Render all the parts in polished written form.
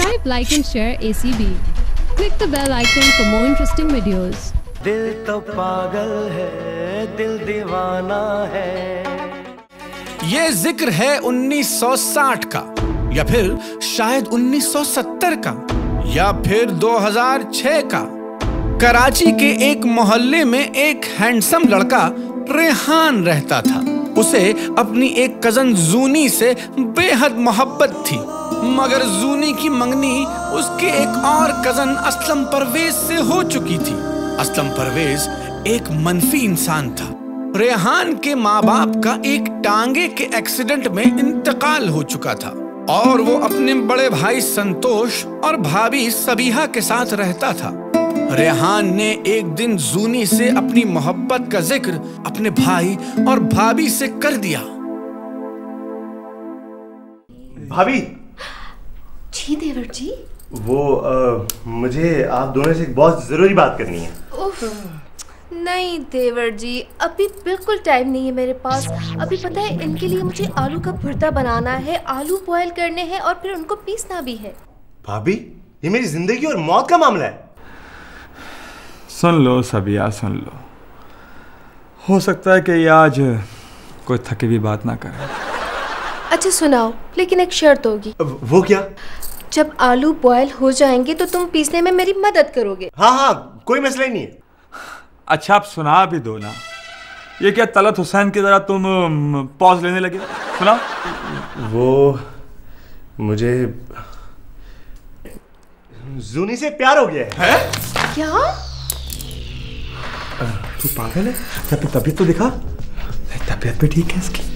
Subscribe, like and share ACB. Click the bell icon for more interesting videos. दिल तो पागल है, दिल दीवाना है। ये जिक्र है 1960 का, या फिर शायद 1970 का, या फिर 2006 का। कराची के एक मोहल्ले में एक हैंडसम लड़का रेहान रहता था। उसे अपनी एक कजन जूनी से बेहद मोहब्बत थी, मगर जूनी की मंगनी उसके एक और कजन असलम परवेज से हो चुकी थी। असलम परवेज एक मनफी इंसान था। रेहान के माँ बाप का एक टांगे के एक्सीडेंट में इंतकाल हो चुका था और वो अपने बड़े भाई संतोष और भाभी सबीहा के साथ रहता था। रेहान ने एक दिन जूनी से अपनी मोहब्बत का जिक्र अपने भाई और भाभी से कर दिया। भाभी जी देवर जी। वो मुझे आप दोनों से एक बहुत जरूरी बात करनी है। नहीं देवर जी, अभी बिल्कुल टाइम नहीं है मेरे पास। अभी पता है इनके लिए मुझे आलू का भुर्ता बनाना है, आलू बॉयल करने हैं और फिर उनको पीसना भी है। भाभी ये मेरी जिंदगी और मौत का मामला है। सुन लो सबिया, सुन लो। हो सकता है कि ये आज कोई थकी हुई बात ना करे। अच्छा सुनाओ, लेकिन एक शर्त होगी। वो क्या? जब आलू बॉयल हो जाएंगे तो तुम पीसने में मेरी मदद करोगे। हाँ हाँ, कोई मसला ही नहीं है। अच्छा आप सुना भी दो ना। ये क्या तलत हुसैन की तरह तुम पॉज लेने लगे? सुना। वो मुझे जूनी से प्यार हो गया है। क्या? तू पागल है? तबीयत तो दिखा। तबीयत भी ठीक है इसकी।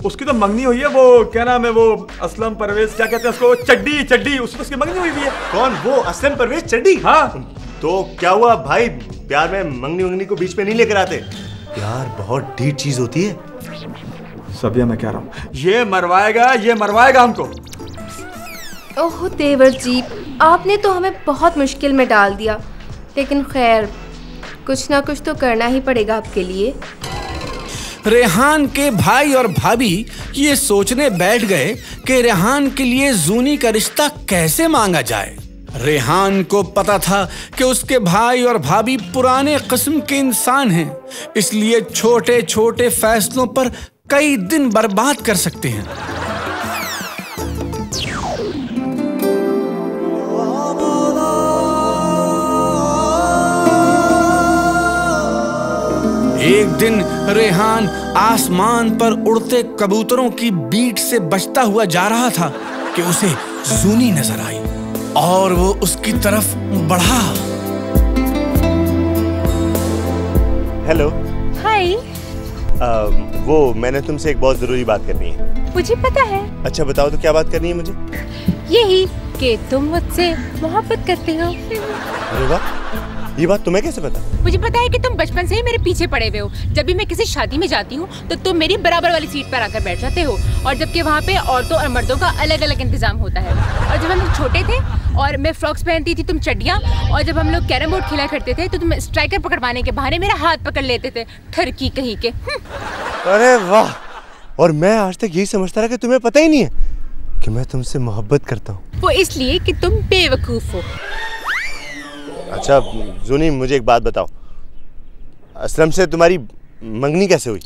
उसकी तो मंगनी हुई है। वो क्या नाम है वो असलम परवेज, क्या कहते हैं उसको, चड्डी चड्डी, उसकी मंगनी हुई है। कौन? वो असलम परवेज चड्डी? हाँ। तो क्या हुआ भाई, प्यार में मंगनी वंगनी को बीच में नहीं लेकर आते। प्यार बहुत डीप चीज होती है। सबिया मैं कह रहा हूँ ये मरवाएगा हमको। ओह देवर जी, आपने तो हमें बहुत मुश्किल में डाल दिया, लेकिन खैर कुछ ना कुछ तो करना ही पड़ेगा आपके लिए। रेहान के भाई और भाभी ये सोचने बैठ गए कि रेहान के लिए जूनी का रिश्ता कैसे मांगा जाए। रेहान को पता था कि उसके भाई और भाभी पुराने किस्म के इंसान हैं, इसलिए छोटे छोटे फैसलों पर कई दिन बर्बाद कर सकते हैं। एक दिन रेहान आसमान पर उड़ते कबूतरों की बीट से बचता हुआ जा रहा था कि उसे जूनी नजर आई और वो उसकी तरफ बढ़ा। हेलो। हाय। वो मैंने तुमसे एक बहुत जरूरी बात करनी है। मुझे पता है। अच्छा बताओ तो क्या बात करनी है मुझे? यही कि तुम मुझसे मोहब्बत करते हो। अरे वाह, ये बात तुम्हें कैसे पता? मुझे पता है कि तुम बचपन से ही मेरे पीछे पड़े हुए हो। जब भी मैं किसी शादी में जाती हूँ तो तुम मेरी बराबर वाली सीट पर आकर बैठ जाते हो, और जबकि वहाँ पे औरतों और मर्दों का अलग अलग इंतजाम होता है। और जब हम लोग छोटे थे और मैं फ्रॉक्स पहनती थी, तुम चड्डियाँ, और जब हम लोग कैरम बोर्ड खेला करते थे तो तुम स्ट्राइकर पकड़वाने के बहाने मेरा हाथ पकड़ लेते थे, ठरकी कहीं के। अरे वाह, और मैं आज तक यही समझता रहा कि तुम्हें पता ही नहीं है कि मैं तुमसे मोहब्बत करता हूँ। वो इसलिए कि तुम बेवकूफ हो। अच्छा जूनी, मुझे एक बात बताओ, असलम से तुम्हारी मंगनी कैसे हुई?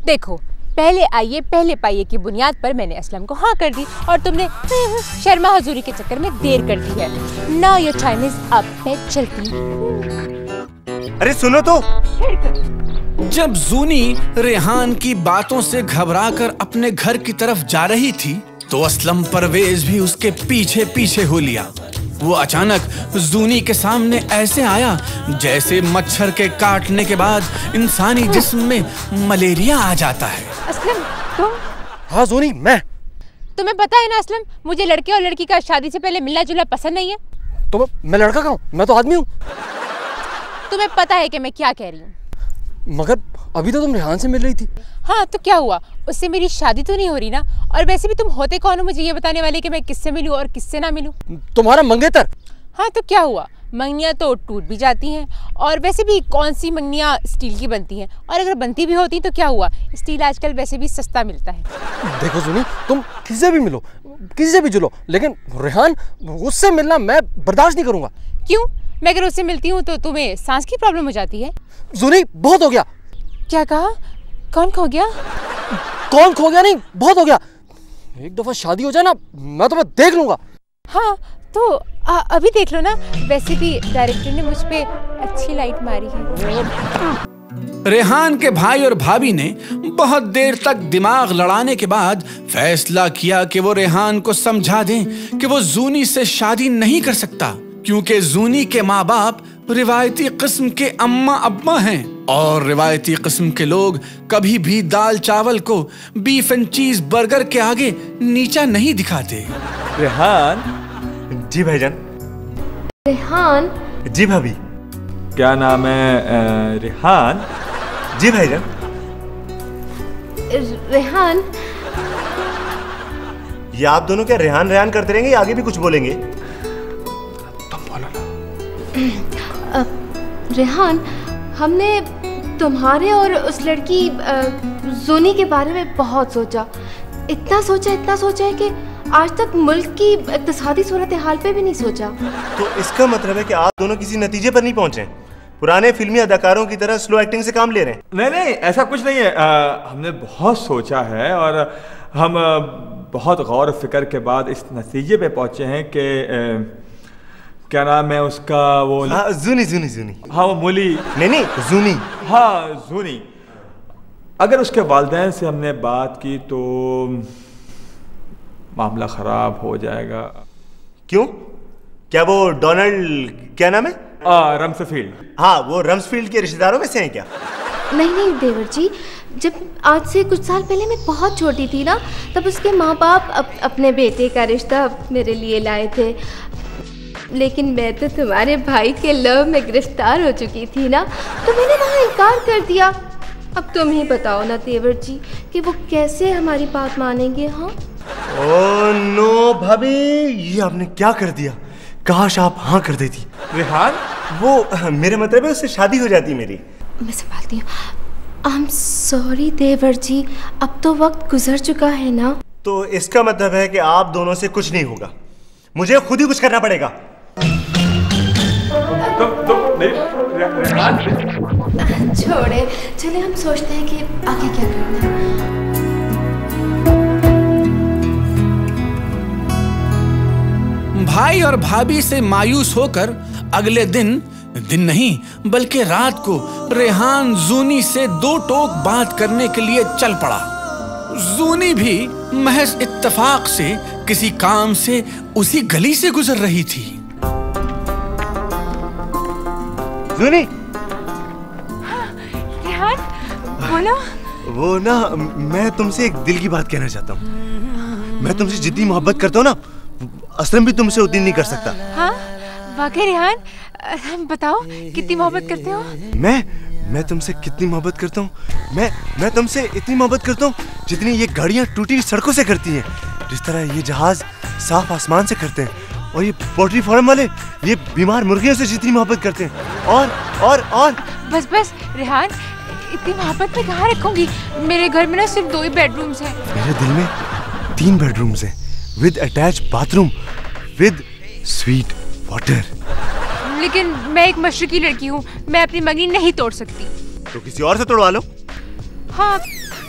देखो, पहले पाइये की बुनियाद पर मैंने असलम को हाँ कर दी और तुमने शर्मा हजूरी के चक्कर में देर कर दी है। Now your time is up, मैं चलती हूँ। अरे सुनो तो। जब जूनी रेहान की बातों से घबराकर अपने घर की तरफ जा रही थी तो असलम परवेज भी उसके पीछे पीछे हो लिया। वो अचानक जूनी के सामने ऐसे आया जैसे मच्छर के काटने के बाद इंसानी जिस्म में मलेरिया आ जाता है। असलम तुम? हाँ जूनी, मैं। तुम्हें पता है ना असलम, मुझे लड़के और लड़की का शादी से पहले मिलना जुलना पसंद नहीं है। तो मैं लड़का कहूँ? मैं तो आदमी हूँ। तुम्हें पता है कि मैं क्या कह रही हूँ? मगर अभी तो तुम रेहान से मिल रही थी। हाँ तो क्या हुआ, उससे मेरी शादी तो नहीं हो रही ना। और वैसे भी तुम होते कौन हो मुझे ये बताने वाले कि मैं किससे मिलूं और किससे ना मिलूं? तुम्हारा मंगेतर। हाँ तो क्या हुआ, मंगनियाँ तो टूट भी जाती हैं, और वैसे भी कौन सी मंगनियाँ स्टील की बनती हैं, और अगर बनती भी होती तो क्या हुआ, स्टील आजकल वैसे भी सस्ता मिलता है। देखो सुनी, तुम किसी से भी मिलो, किसी से भी जुलो, लेकिन रेहान उससे मिलना मैं बर्दाश्त नहीं करूँगा। क्यों? मैं अगर उससे मिलती हूँ तो तुम्हें सांस की प्रॉब्लम हो जाती है। जुनी बहुत हो गया। क्या कहा? कौन खो गया? कौन खो गया नहीं, बहुत हो गया। एक दफा शादी हो जाए ना, मैं तुम्हें देख लूंगा। हाँ तो अभी देख लो ना, वैसे भी डायरेक्टर ने मुझ पे अच्छी लाइट मारी है। रेहान के भाई और भाभी ने बहुत देर तक दिमाग लड़ाने के बाद फैसला किया कि वो रेहान को समझा दें कि वो जूनी से शादी नहीं कर सकता, क्योंकि जूनी के माँ बाप रिवायती किस्म के अम्मा अब्बा हैं, और रिवायती किस्म के लोग कभी भी दाल चावल को बीफ एंड चीज बर्गर के आगे नीचा नहीं दिखाते। रेहान। जी भाईजान। रेहान। जी भाभी। क्या नाम है? रेहान। जी भाईजान। रेहान। ये आप दोनों क्या रेहान रेहान करते रहेंगे या आगे भी कुछ बोलेंगे? रेहान, हमने तुम्हारे और उस लड़की जूनी के बारे में बहुत सोचा, इतना सोचा है कि आज तक मुल्क की इक्तिसादी सूरत हाल पे भी नहीं सोचा। तो इसका मतलब है कि आप दोनों किसी नतीजे पर नहीं पहुंचे, पुराने फिल्मी अदाकारों की तरह स्लो एक्टिंग से काम ले रहे हैं। नहीं, ऐसा कुछ नहीं है। हमने बहुत सोचा है और हम बहुत गौर फिक्र के बाद इस नतीजे पे पहुंचे हैं कि क्या नाम है उसका, वो जूनी। हाँ वो मूली। नहीं जूनी। हाँ जूनी। अगर उसके वालिदैन से हमने बात की तो मामला खराब हो जाएगा। क्यों? क्या वो डोनाल्ड, क्या नाम है? रम्सफील्ड। हाँ, वो रम्सफील्ड के रिश्तेदारों में से हैं क्या? नहीं देवर जी, जब आज से कुछ साल पहले मैं बहुत छोटी थी ना, तब उसके माँ बाप अपने बेटे का रिश्ता मेरे लिए लाए थे, लेकिन मैं तो तुम्हारे भाई के लव में गिरफ्तार हो चुकी थी ना, तो मैंने वहाँ इनकार कर दिया। अब तुम ही बताओ ना देवर जी कि वो कैसे हमारी बात मानेंगे। हाँ ओह नो भाभी, ये आपने क्या कर दिया? काश आप हाँ कर देती। रेहान, वो मेरे मतलब है उससे शादी हो जाती मेरी। मैं संभालती हूँ। आई एम सॉरी देवर जी, अब तो वक्त गुजर चुका है ना। तो इसका मतलब है कि आप दोनों से कुछ नहीं होगा, मुझे खुद ही कुछ करना पड़ेगा। छोड़े, चले हम सोचते हैं कि आगे क्या करना है। भाई और भाभी से मायूस होकर अगले दिन नहीं बल्कि रात को रेहान जूनी से दो टोक बात करने के लिए चल पड़ा। जूनी भी महज इत्तेफाक से किसी काम से उसी गली से गुजर रही थी। जूनी। रेहान, बोलो। वो ना, मैं तुमसे एक दिल की बात कहना चाहता हूँ। मैं तुमसे जितनी मोहब्बत करता हूँ ना, असलम भी तुमसे उतनी नहीं कर सकता। हाँ वाकई रेहान, बताओ कितनी मोहब्बत करते हो? मैं तुमसे कितनी मोहब्बत करता हूँ? मैं तुमसे इतनी मोहब्बत करता हूँ जितनी ये गाड़ियाँ टूटी सड़कों से करती हैं, जिस तरह ये जहाज साफ आसमान से करते हैं, और ये पोल्ट्री फार्म वाले ये बीमार मुर्गियों से जितनी मोहब्बत करते हैं। और बस रेहान, इतनी मोहब्बत मैं कहाँ रखूंगी? मेरे घर में ना सिर्फ 2 ही बेडरूम्स हैं। मेरे दिल में 3 बेडरूम्स हैं, with attach bathroom, with sweet water. लेकिन मैं एक मशरकी लड़की हूँ, मैं अपनी मंगनी नहीं तोड़ सकती। तो किसी और से तोड़वा लो। हाँ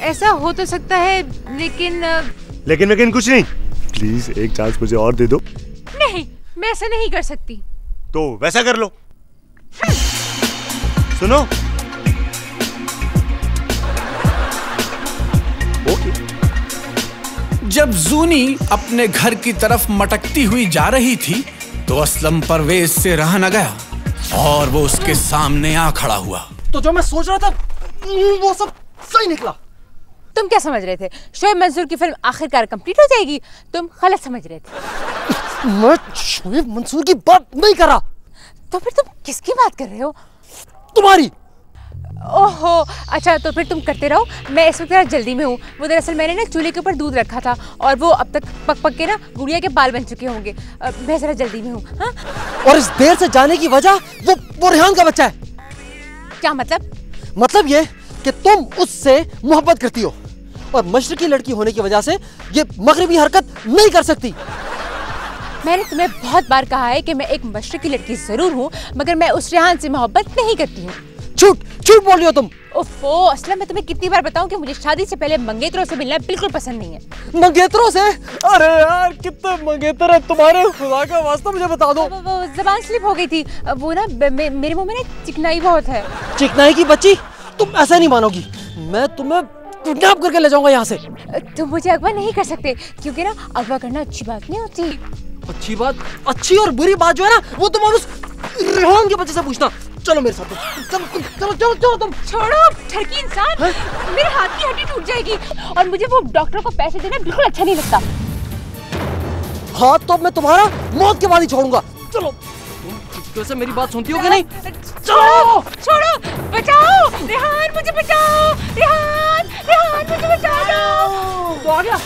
ऐसा हो तो सकता है, लेकिन कुछ नहीं। प्लीज एक चांस मुझे और दे दो। नहीं, मैं ऐसा नहीं कर सकती। तो वैसा कर लो। सुनो, ओके। जब जूनी अपने घर की तरफ मटकती हुई जा रही थी तो असलम परवेज से रहा न गया और वो उसके सामने आ खड़ा हुआ। तो जो मैं सोच रहा था वो सब सही निकला। तुम क्या समझ रहे थे? शोएब मंसूर की फिल्म आखिरकार कंप्लीट हो जाएगी? तुम गलत समझ रहे थे। मैं शोएब मंसूर की बात नहीं कर रहा। तो फिर तुम किसकी बात कर रहे हो? तुम्हारी। ओहो, अच्छा तो फिर तुम करते रहो, मैं इस वक्त जरा जल्दी में हूँ। वो दरअसल मैंने ना चूल्हे के ऊपर दूध रखा था और वो अब तक पक पक के ना गुड़िया के बाल बन चुके होंगे। मैं जरा जल्दी में हूँ। हाँ? और इस देर से जाने की वजह वो रेहान का बच्चा है। क्या मतलब? मतलब ये कि तुम उससे मोहब्बत करती हो और मशरकी लड़की होने की वजह से ये मगरिबी हरकत नहीं कर सकती। मैंने तुम्हें बहुत बार कहा है कि मैं एक मशरकी लड़की जरूर हूँ, मगर मैं उस रेहान से मोहब्बत नहीं करती हूँ। झूठ झूठ बोल रही हो तुम। ओफो, असलम मैं तुम्हें कितनी बार बताऊं कि मुझे शादी से पहले मंगेतरों से मिलना बिल्कुल पसंद नहीं है। मंगेतरों से? अरे यार कितने मंगेतर है तुम्हारे, खुदा का वास्ता मुझे बता दो। वो जबान स्लिप हो गई थी, वो ना मेरे मुंह में ना चिकनाई बहुत है। चिकनाई की बच्ची, तुम ऐसा नहीं मानोगी, मैं तुम्हें किडनैप करके ले जाऊंगा यहाँ से। तुम मुझे अगवा नहीं कर सकते, क्योंकि ना अगवा करना अच्छी बात नहीं होती। अच्छी बात, अच्छी और बुरी बात जो है ना वो तुम उस रेहान के बच्चे से पूछना। चलो मेरे साथ, चलो चलो चलो चलो तुम। छोड़ो ठरकी इंसान, मेरे हाथ की हड्डी टूट जाएगी और मुझे वो डॉक्टर को पैसे देना बिल्कुल अच्छा नहीं लगता। हाँ तो मैं तुम्हारा मौत के बाद ही छोड़ूंगा। चलो, तुम कैसे मेरी बात सुनती हो कि नहीं? चलो छोड़ो, बचाओ रेहान, मुझे बचाओ रेहान, रेहान मुझे बचाओ। क्या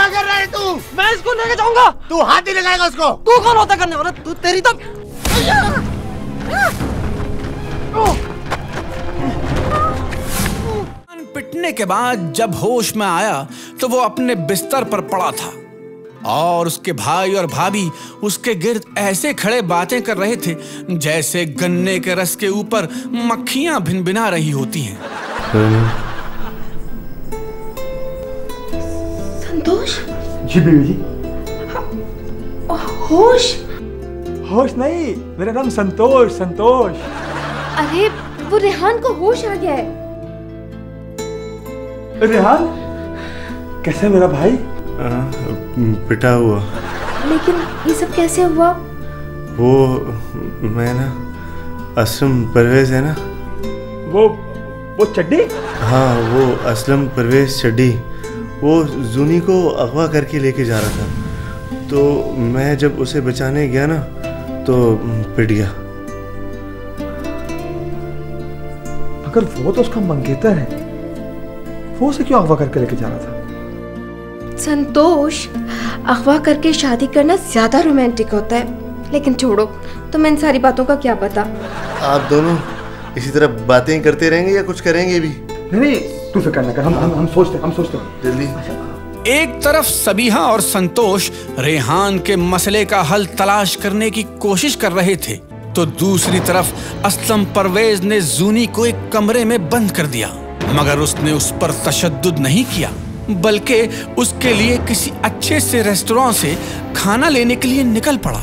कर रहा है तू? मैं इसको लेके जाऊंगा। तू हाथ ही लगाएगा उसको? तू कौन होता करने वाला? तू तेरी तब पिटने के बाद जब होश में आया तो वो अपने बिस्तर पर पड़ा था और उसके भाई और भाभी उसके गिर्द ऐसे खड़े बातें कर रहे थे जैसे गन्ने के रस के ऊपर मक्खियां भिनभिना रही होती हैं। संतोष? जी बीवी जी। होश? होश नहीं, मेरा नाम संतोष। संतोष। अरे वो रेहान को होश आ गया है। रेहान कैसे मेरा भाई? पिटा हुआ। लेकिन ये सब कैसे हुआ? वो मैं ना, असलम परवेज है ना, वो चड्डी? हाँ वो असलम परवेज चड्डी, वो जूनी को अगवा करके लेके जा रहा था, तो मैं जब उसे बचाने गया ना तो पिट गया। अगर वो तो उसका मंगेतर है, वो उसे क्यों अगवा करके लेके जा रहा था? संतोष, अगवा करके शादी करना ज्यादा रोमांटिक होता है, लेकिन छोड़ो, तुम्हें इन सारी बातों का क्या पता। आप दोनों इसी तरह बातें करते रहेंगे या कुछ करेंगे भी? नहीं, तू फिक्र न कर, हम सोचते जल्दी। एक तरफ सबीहा और संतोष रेहान के मसले का हल तलाश करने की कोशिश कर रहे थे, तो दूसरी तरफ असलम परवेज ने जूनी को एक कमरे में बंद कर दिया, मगर उसने उस पर तशद्दुद नहीं किया, बल्कि उसके लिए किसी अच्छे से रेस्टोरेंट से खाना लेने के लिए निकल पड़ा।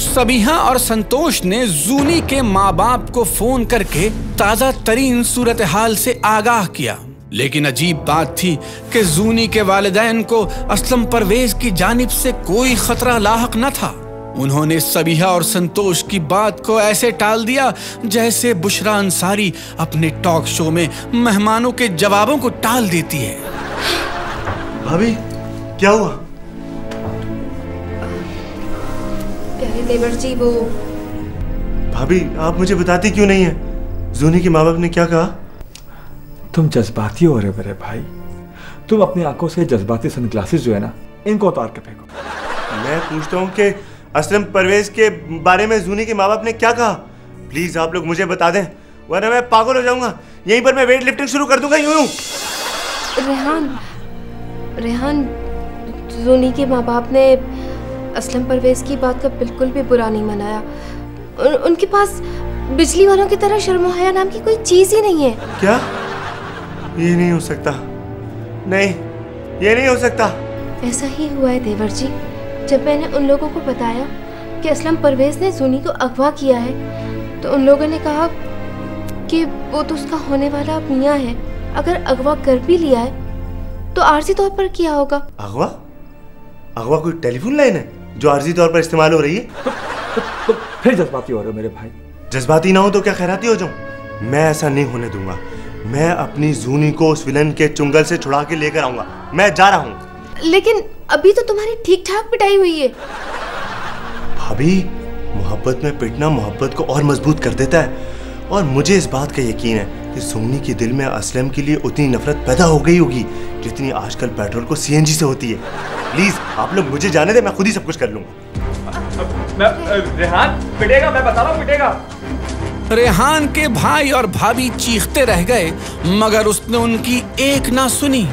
सबीहा और संतोष ने जूनी के माँ बाप को फोन करके ताजा तरीन सूरत हाल से आगाह किया, लेकिन अजीब बात थी कि जूनी के वालिदैन को असलम परवेज की जानिब से कोई खतरा लाहक न था। उन्होंने सबीहा और संतोष की बात को ऐसे टाल दिया जैसे बुशरा अंसारी अपने टॉक शो में मेहमानों के जवाबों को टाल देती है। भाभी क्या हुआ? प्यारे देवर जी, वो भाभी आप मुझे बताती क्यों नहीं है? जूनी के माँ बाप ने क्या कहा? तुम जज्बाती हो रहे मेरे भाई, तुम अपनी आंखों से जज्बाती सनग्लासेस जो है ना, इनको उतार के फेंको। मैं पूछता हूँ कि असलम परवेज के बारे में जूनी के माँ बाप ने क्या कहा? प्लीज आप लोग मुझे बता दें, वरना मैं पागल हो जाऊंगा। यहीं पर मैं वेट लिफ्टिंग शुरू कर दूंगा यूं। रेहान, जूनी के माँ बाप ने असलम परवेज की बात का बिल्कुल भी बुरा नहीं मनाया। उनके पास बिजली वालों की तरह शर्म हया नाम की कोई चीज ही नहीं है। क्या? ये नहीं हो सकता। नहीं, ये नहीं हो सकता। ऐसा ही हुआ है देवर जी। जब मैंने उन लोगों को बताया कि असलम परवेज ने जूनी को अगवा किया है, तो उन लोगों ने कहा कि वो तो उसका होने वाला मियाँ है, अगर अगवा कर भी लिया है तो आर्जी तौर पर किया होगा। अगवा? अगवा कोई टेलीफोन लाइन है जो आर्जी तौर पर इस्तेमाल हो रही है? तो फिर जज्बाती हो रहे हो मेरे भाई। जज्बाती ना हो तो क्या खैराती हो जाऊं? मैं ऐसा नहीं होने दूंगा। मैं अपनी जूनी को उस विलन के चुंगल से छुड़ा के लेकर आऊंगा। मैं जा रहा हूं। लेकिन अभी तो तुम्हारी ठीक ठाक पिटाई हुई है। भाभी, मोहब्बत में पिटना मोहब्बत को और मजबूत कर देता है। और मुझे इस बात का यकीन है कि जूनी के दिल में असलम के लिए उतनी नफरत पैदा हो गई होगी जितनी आजकल पेट्रोल को सीएनजी से होती है। प्लीज आप लोग मुझे जाने दे, मैं खुद ही सब कुछ कर लूंगा। रेहान पिटेगा, मैं बता रहा हूँ पिटेगा। रेहान के भाई और भाभी चीखते रह गए, मगर उसने उनकी एक ना सुनी,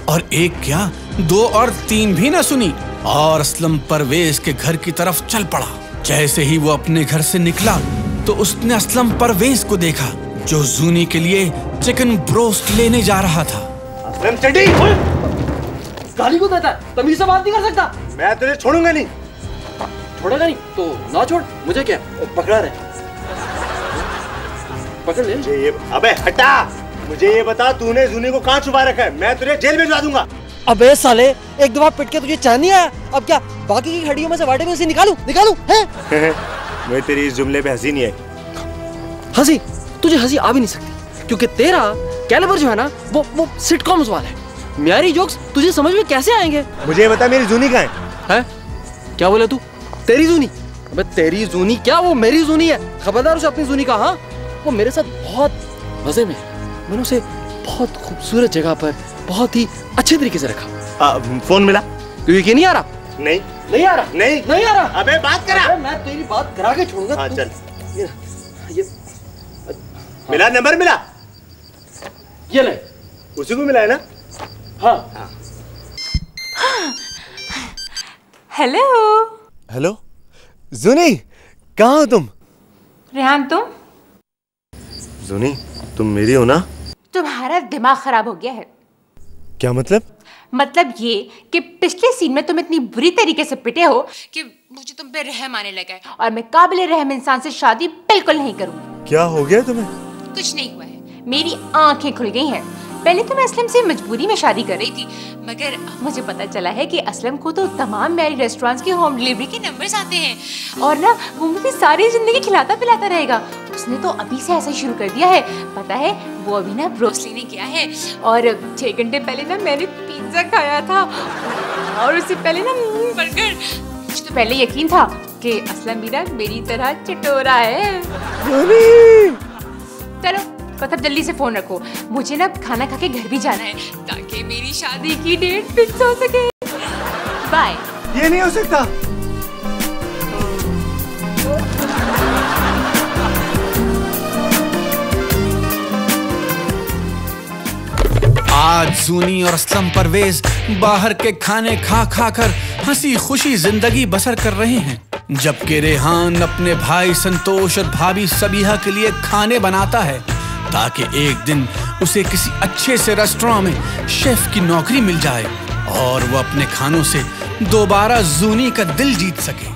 और एक क्या 2 और 3 भी ना सुनी, और असलम परवेज के घर की तरफ चल पड़ा। जैसे ही वो अपने घर से निकला तो उसने असलम परवेज को देखा जो जूनी के लिए चिकन ब्रोस्ट लेने जा रहा था। असलम चड्डी गाली को देता है, तमीज से बात नहीं कर सकता। मैं तुझे छोड़ूंगा नहीं। छोड़ेगा नहीं तो ना छोड़, मुझे क्या पकड़ा रहे, पकड़ ले। अबे हटा, मुझे ये बता तूने जूनी को कहाँ छुपा रखा है? मैं तुझे जेल भिजवा दूंगा। अबे साले, एक दफा पिट के तुझे चैन नहीं आया, अब क्या बाकी की हड्डियों में से वाटे में उसे निकालूं हैं? मैं तेरी इस जुमले पे हंसी नहीं आई। हंसी तुझे हंसी आ भी नहीं सकती, क्योंकि तेरा कैलिबर जो है ना वो सिटकॉम्स वाला है। म्यारी जोक्स तुझे समझ में कैसे आएंगे? मुझे ये बता मेरी जूनी कहाँ है? क्या बोले तू? तेरी जूनी? अबे तेरी जूनी क्या, वो मेरी जूनी है। खबरदार उसे अपनी जूनी का। हाँ, वो मेरे साथ बहुत मजे में, मैंने उसे बहुत खूबसूरत जगह पर बहुत ही अच्छे तरीके से रखा। फोन मिला? तुझे यकीन नहीं आ रहा? नहीं आ रहा। नहीं आ रहा। अबे बात करा। अबे मैं तेरी बात करा के छोड़ूंगा। हाँ चल। ये मिला, नंबर मिला? ये ले। उसी को मिला है ना? हाँ। हेलो। हेलो जूनी, कहाँ हो तुम? रेहान तुम? जूनी तुम मेरी हो ना? तुम्हारा दिमाग खराब हो गया है। क्या मतलब? मतलब ये कि पिछले सीन में तुम इतनी बुरी तरीके से पिटे हो कि मुझे तुम पे रहम आने लगा है, और मैं काबिल रहम इंसान से शादी बिल्कुल नहीं करूंगी। क्या हो गया तुम्हें? कुछ नहीं हुआ है, मेरी आंखें खुल गई हैं। पहले तो मैं असलम से मजबूरी में शादी कर रही थी, मगर अब मुझे पता चला है कि असलम को तो तमाम मैरिज रेस्टोरेंट्स के होम डिलीवरी के नंबर्स आते हैं, और ना वो मुझे सारी जिंदगी खिलाता पिलाता रहेगा। उसने तो अभी से ऐसा शुरू कर दिया है। पता है वो अभी ना ब्रोस्ट लेने गया है, और 6 घंटे पहले ना मैंने पिज्जा खाया था, और उससे पहले ना बर्गर। मुझे तो पहले यकीन था कि असलम भी ना मेरी तरह चटोरा है। चलो कथब जल्दी से फोन रखो, मुझे ना खाना खा के घर भी जाना है ताकि मेरी शादी की डेट फिक्स हो सके। बाय। ये नहीं हो सकता। आज जूनी और असलम परवेज बाहर के खाने खा खा कर हंसी खुशी जिंदगी बसर कर रहे हैं, जबकि रेहान अपने भाई संतोष और भाभी सबीहा के लिए खाने बनाता है ताकि एक दिन उसे किसी अच्छे से रेस्टोरेंट में शेफ की नौकरी मिल जाए और वो अपने खानों से दोबारा जूनी का दिल जीत सके।